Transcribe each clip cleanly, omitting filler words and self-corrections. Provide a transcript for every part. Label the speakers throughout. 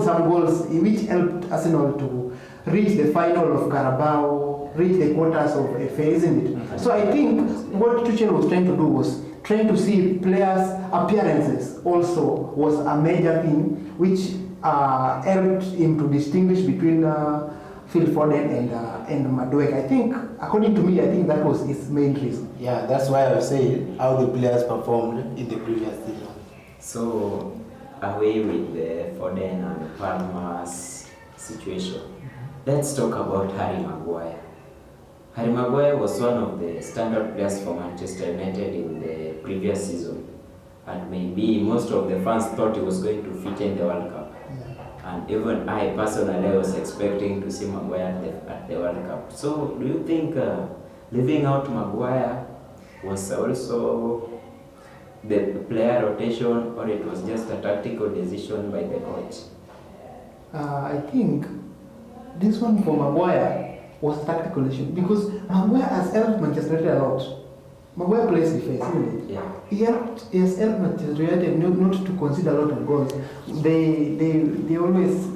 Speaker 1: some goals which helped Arsenal to reach the final of Carabao, reach the quarters of FA, isn't it? So I think what Tuchel was trying to do was trying to see players' appearances also was a major thing which helped him to distinguish between Phil Foden and Madueke. I think, according to me, I think that was his main reason.
Speaker 2: Yeah, that's why I've said how the players performed in the previous season.
Speaker 3: So, away with the Foden and Palmer's situation, let's talk about Harry Maguire. Harry Maguire was one of the standout players for Manchester United in the previous season, and maybe most of the fans thought he was going to fit in the World Cup. And even I personally was expecting to see Maguire at the World Cup. So, do you think leaving out Maguire was also the player rotation, or it was just a tactical decision by the coach?
Speaker 1: I think this one for Maguire was a tactical decision because Maguire has helped Manchester United a lot. Maguire plays defense, isn't it?
Speaker 3: Yeah.
Speaker 1: He has helped Manchester United not to concede a lot of goals. They always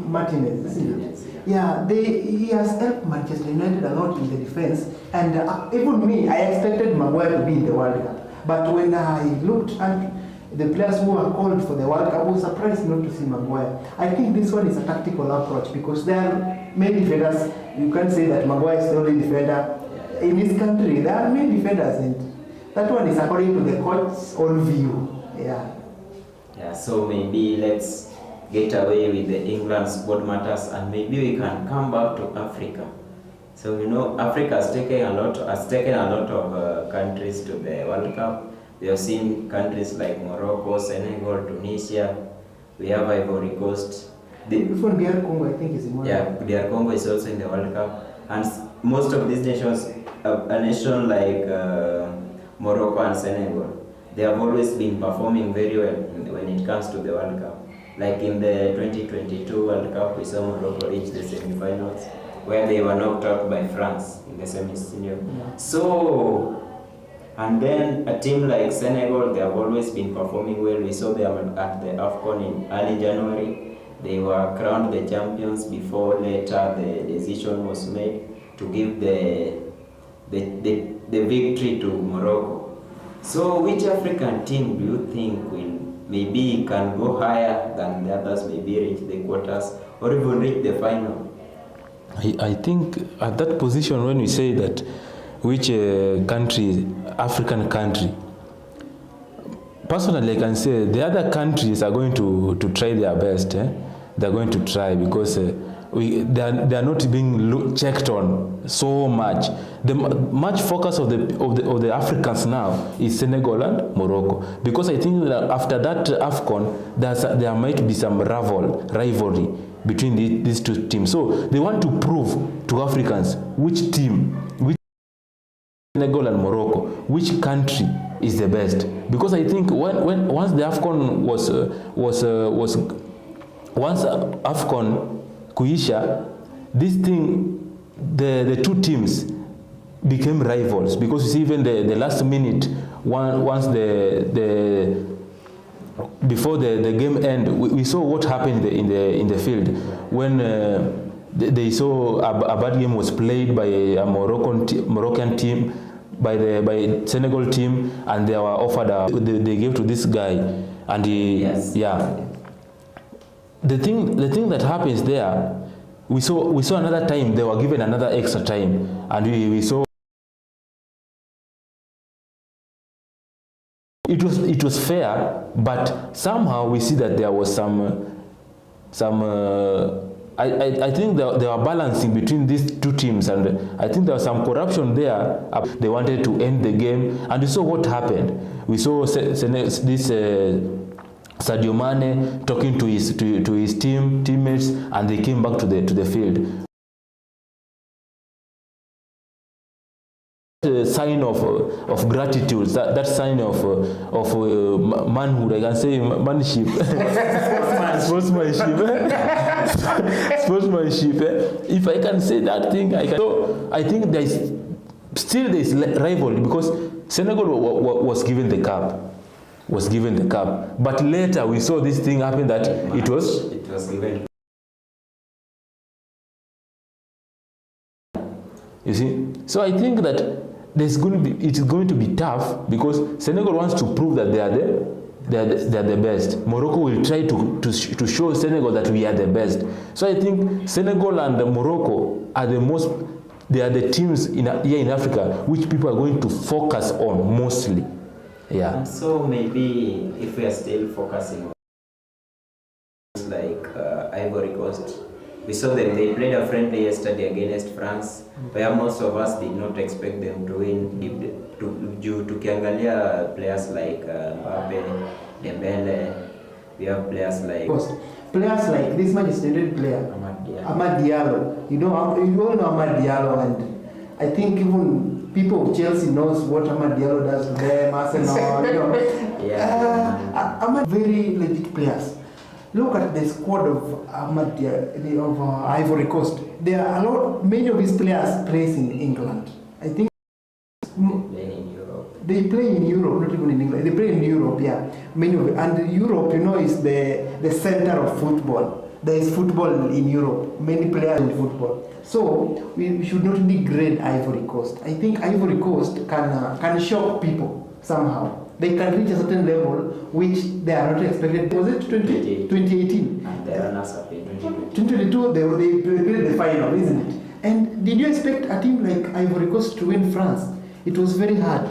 Speaker 1: Martinez, isn't it? Yeah, he has helped Manchester United a lot in the defense, and even me, I expected Maguire to be in the World Cup. But when I looked at the players who are called for the World Cup, I was surprised not to see Maguire. I think this one is a tactical approach because there are many defenders. You can't say that Maguire is the only defender. In this country, there are many defenders, and that one is according to the coach's own view. Yeah.
Speaker 3: Yeah, so maybe let's get away with the England sport matters and maybe we can come back to Africa. So Africa has taken a lot of countries to the World Cup. We have seen countries like Morocco, Senegal, Tunisia. We have Ivory Coast.
Speaker 1: Even DR Congo, I think, is in World Cup.
Speaker 3: Yeah, DR Congo is also in the World Cup. And most of these nations, a nation like Morocco and Senegal, they have always been performing very well when it comes to the World Cup. Like in the 2022 World Cup, we saw Morocco reach the semi-finals, where they were knocked out by France in the semi-senior. Yeah. So, and then a team like Senegal, they have always been performing well. We saw them at the AFCON in early January. They were crowned the champions before later the decision was made to give the victory to Morocco. So which African team do you think will maybe can go higher than the others, maybe reach the quarters or even reach the final?
Speaker 4: I think at that position when we say that which country, African country, personally I can say the other countries are going to try their best. They're going to try because they are not being checked on so much. The much focus of the Africans now is Senegal and Morocco, because I think that after that AFCON there might be some rivalry between these two teams. So they want to prove to Africans which team, which Senegal and Morocco, which country is the best. Because I think once the AFCON once AFCON kuisha, this thing, the two teams became rivals, because you see even the last minute, once before the game end, we saw what happened in the field when they saw a bad game was played by a Moroccan team, by Senegal team, and they were offered they gave to this guy, and
Speaker 3: yes.
Speaker 4: Yeah. The thing that happens there, we saw another time they were given another extra time, and we saw it was fair, but somehow we see that there was some I think they were balancing between these two teams, and I think there was some corruption there. They wanted to end the game, and we saw what happened. We saw this Sadio Mane talking to his teammates, and they came back to the field. Sign of gratitude, that sign of manhood, I can say manship, sportsmanship. If I can say that thing, I can. So I think there is rivalry, because Senegal was given the cup. was given the cup. But later we saw this thing happen that it was
Speaker 3: given.
Speaker 4: You see, so I think that it's going to be tough because Senegal wants to prove that they are the best. Morocco will try to show Senegal that we are the best. So I think Senegal and Morocco are they are the teams here in Africa which people are going to focus on mostly. Yeah.
Speaker 3: And so maybe if we are still focusing on like Ivory Coast, we saw that they played a friendly yesterday against France, where most of us did not expect them to win due to Kiangalia players like Mbappe, Dembele. We have players like
Speaker 1: this Manchester United player, Amad Diallo. You all know Amad Diallo, and I think even people of Chelsea knows what Amad Diallo does to them, Arsenal.
Speaker 3: Yeah.
Speaker 1: Amad very legit players. Look at the squad of Ivory Coast. There are many of these players plays in England. I think
Speaker 3: in Europe.
Speaker 1: They play in Europe, not even in England. They play in Europe, yeah. Many of it. And Europe, is the center of football. There is football in Europe. Many players in football. So we should not degrade Ivory Coast. I think Ivory Coast can shock people somehow. They can reach a certain level which they are not expected. Was it 2018?
Speaker 3: And they are not up in
Speaker 1: 2022, they played the final, isn't it? And did you expect a team like Ivory Coast to win France? It was very hard.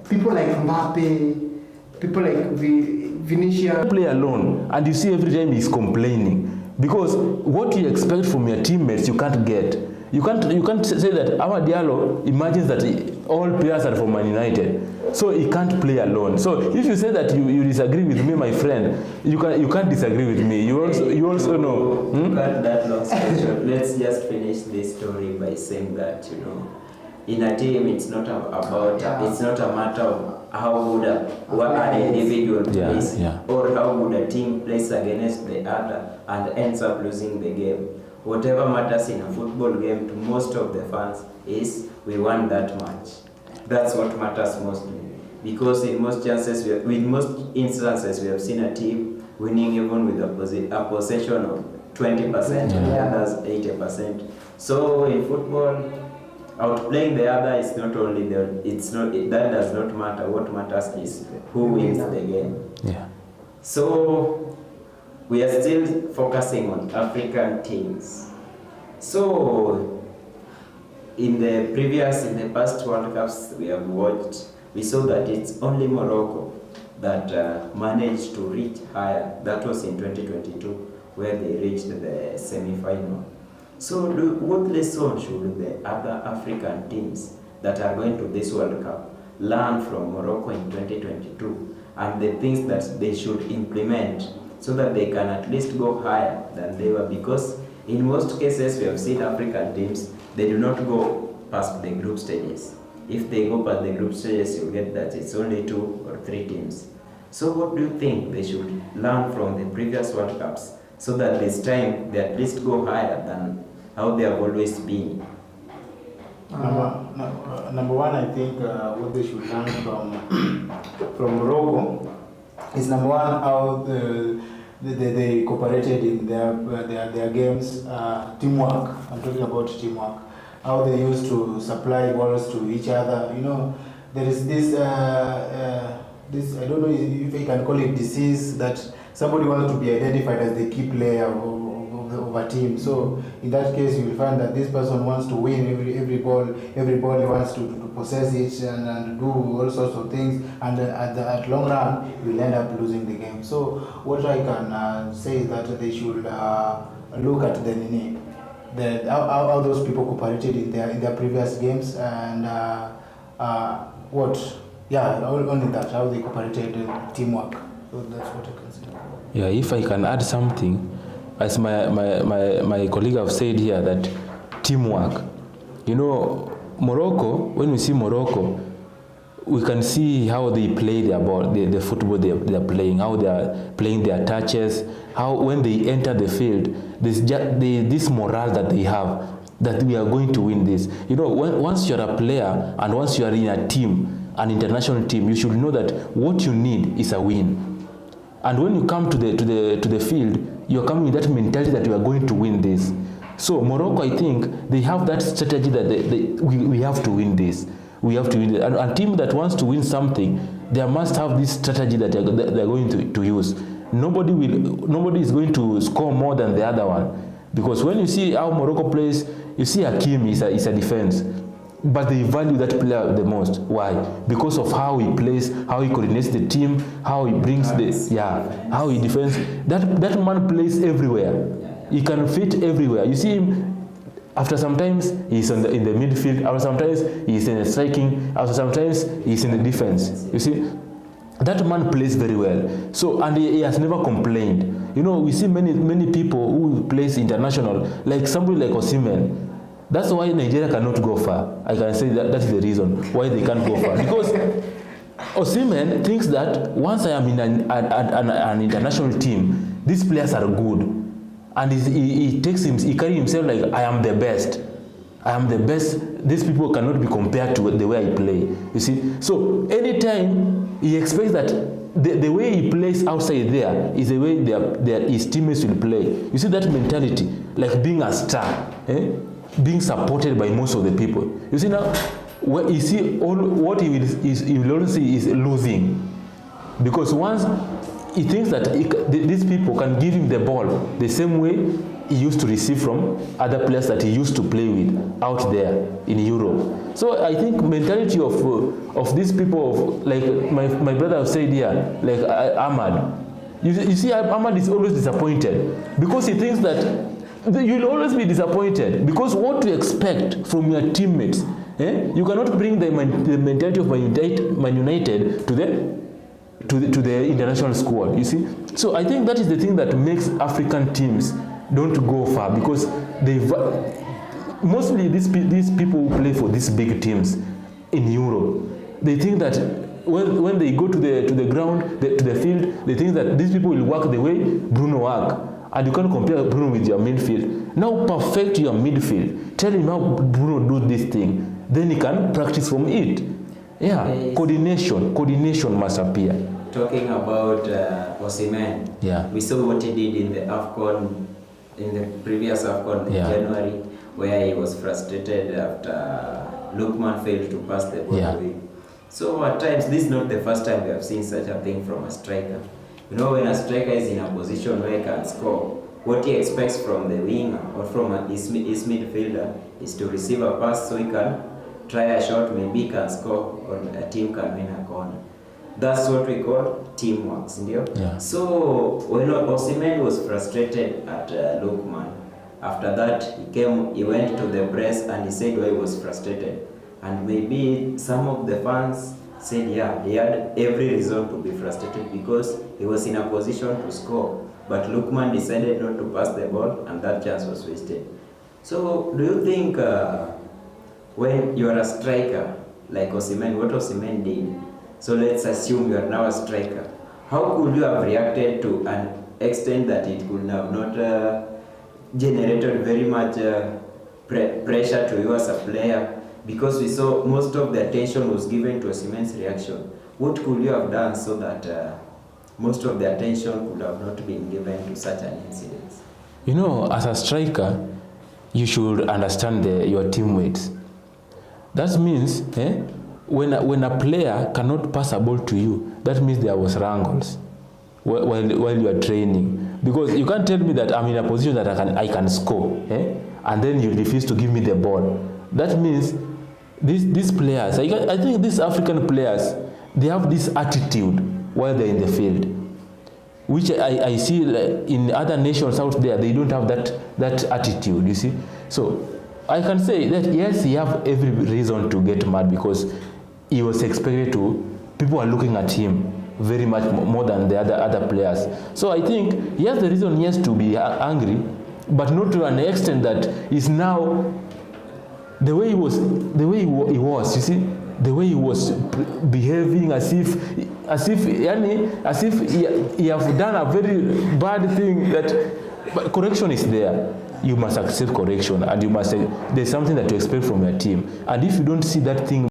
Speaker 1: People like Mbappe, people like Vinicius.
Speaker 4: Play alone, and you see every time he's complaining because what you expect from your teammates you can't get. You can't say that Amad Diallo imagines that all players are from Man United, so he can't play alone. So if you say that you disagree with me, my friend, you can't disagree with me. You also know.
Speaker 3: Cut that long story. Let's just finish this story by saying that in a team it's not it's not a matter of how good an individual plays or how good a team plays against the other and ends up losing the game. Whatever matters in a football game to most of the fans is we won that match. That's what matters most. Because in most instances we have seen a team winning even with a possession of 20% and the others 80%. So in football, outplaying the other is not only that does not matter. What matters is who wins the game.
Speaker 4: Yeah.
Speaker 3: So we are still focusing on African teams. So in the past World Cups we have watched, we saw that it's only Morocco that managed to reach higher. That was in 2022, where they reached the semi-final. So what lesson should the other African teams that are going to this World Cup learn from Morocco in 2022, and the things that they should implement so that they can at least go higher than they were? Because in most cases we have seen African teams, they do not go past the group stages. If they go past the group stages, you get that it's only 2 or 3 teams. So what do you think they should learn from the previous World Cups so that this time they at least go higher than how they have always been?
Speaker 2: Number one, I think what they should learn from Morocco is, number one, how they cooperated in their games, teamwork. I'm talking about teamwork. How they used to supply balls to each other. There is this I don't know if I can call it disease, that somebody wants to be identified as the key player of a team. So in that case, you will find that this person wants to win every ball he wants to possess it and do all sorts of things, and at long run you will end up losing the game. So what I can say is that they should look at how those people cooperated in their previous games, and only that, how they cooperated in teamwork. So that's what I can say.
Speaker 4: Yeah, if I can add something, as my colleague have said here, that teamwork. Morocco, when we see Morocco, we can see how they play their ball, the football they are playing, how they are playing their touches, how when they enter the field, this morale that they have, that we are going to win this. Once you're a player and once you are in a team, an international team, you should know that what you need is a win. And when you come to the field, you're coming with that mentality that you are going to win this. So Morocco, I think, they have that strategy that we have to win this. We have to win it. And a team that wants to win something, they must have this strategy that they're going to use. Nobody is going to score more than the other one. Because when you see how Morocco plays, you see Hakim is a defense. But they value that player the most. Why? Because of how he plays, how he coordinates the team, how he brings how he defends. That man plays everywhere. He can fit everywhere. You see him, after sometimes he's in the midfield, after sometimes he's in the striking, after sometimes he's in the defense. You see, that man plays very well. So, and he has never complained. You know, we see many people who plays international, like somebody like Osimhen. That's why Nigeria cannot go far. I can say that is the reason why they can't go far. Because Osimhen thinks that once I am in an international team, these players are good. And he carries himself like, I am the best. I am the best. These people cannot be compared to the way I play. You see? So anytime he expects that the way he plays outside there is the way his teammates will play. You see that mentality, like being a star, being supported by most of the people. You see now, you see what he will always see is losing. Because once he thinks that these people can give him the ball the same way he used to receive from other players that he used to play with out there in Europe. So I think mentality of these people, like my brother said here, like Ahmad. You see, Ahmad is always disappointed because he thinks that you'll always be disappointed because what to expect from your teammates. You cannot bring the mentality of Man United to the international squad, you see. So I think that is the thing that makes African teams don't go far, because mostly these people who play for these big teams in Europe, they think that when they go to the ground, to the field, they think that these people will work the way Bruno work. And you can't compare Bruno with your midfield. Now perfect your midfield. Tell him how Bruno do this thing. Then he can practice from it. Yeah, coordination must appear.
Speaker 3: Talking about Osimhen, we saw what he did in the AFCON, in the previous AFCON in January, where he was frustrated after Lookman failed to pass the ball away. So at times, this is not the first time we have seen such a thing from a striker. You know, when a striker is in a position where he can score, what he expects from the winger or from his midfielder is to receive a pass so he can try a shot, maybe he can score, or a team can win a corner. That's what we call teamwork,
Speaker 4: yeah.
Speaker 3: So when Osimhen was frustrated at Lookman, after that he went to the press and he said why he was frustrated. And maybe some of the fans said, yeah, he had every reason to be frustrated because he was in a position to score. But Lookman decided not to pass the ball and that chance was wasted. So do you think when you are a striker like Osimhen, what Osimhen did, so let's assume you are now a striker, how could you have reacted to an extent that it could have not generated very much pressure to you as a player? Because we saw most of the attention was given to Osimhen's reaction. What could you have done so that most of the attention could have not been given to such an incident?
Speaker 4: You know, as a striker, you should understand your teammates. That means when a player cannot pass a ball to you, that means there was wrangles while you are training. Because you can't tell me that I'm in a position that I can score, and then you refuse to give me the ball. That means these players, I think these African players, they have this attitude while they're in the field, which I see in other nations out there, they don't have that attitude, you see. So I can say that yes, he have every reason to get mad because he was expected to, people are looking at him very much more than the other players. So I think he has the reason, yes, to be angry, but not to an extent that is now the way he was, you see, the way he was behaving as if he have done a very bad thing. But correction is there. You must accept correction, and you must say there's something that you expect from your team. And if you don't see that thing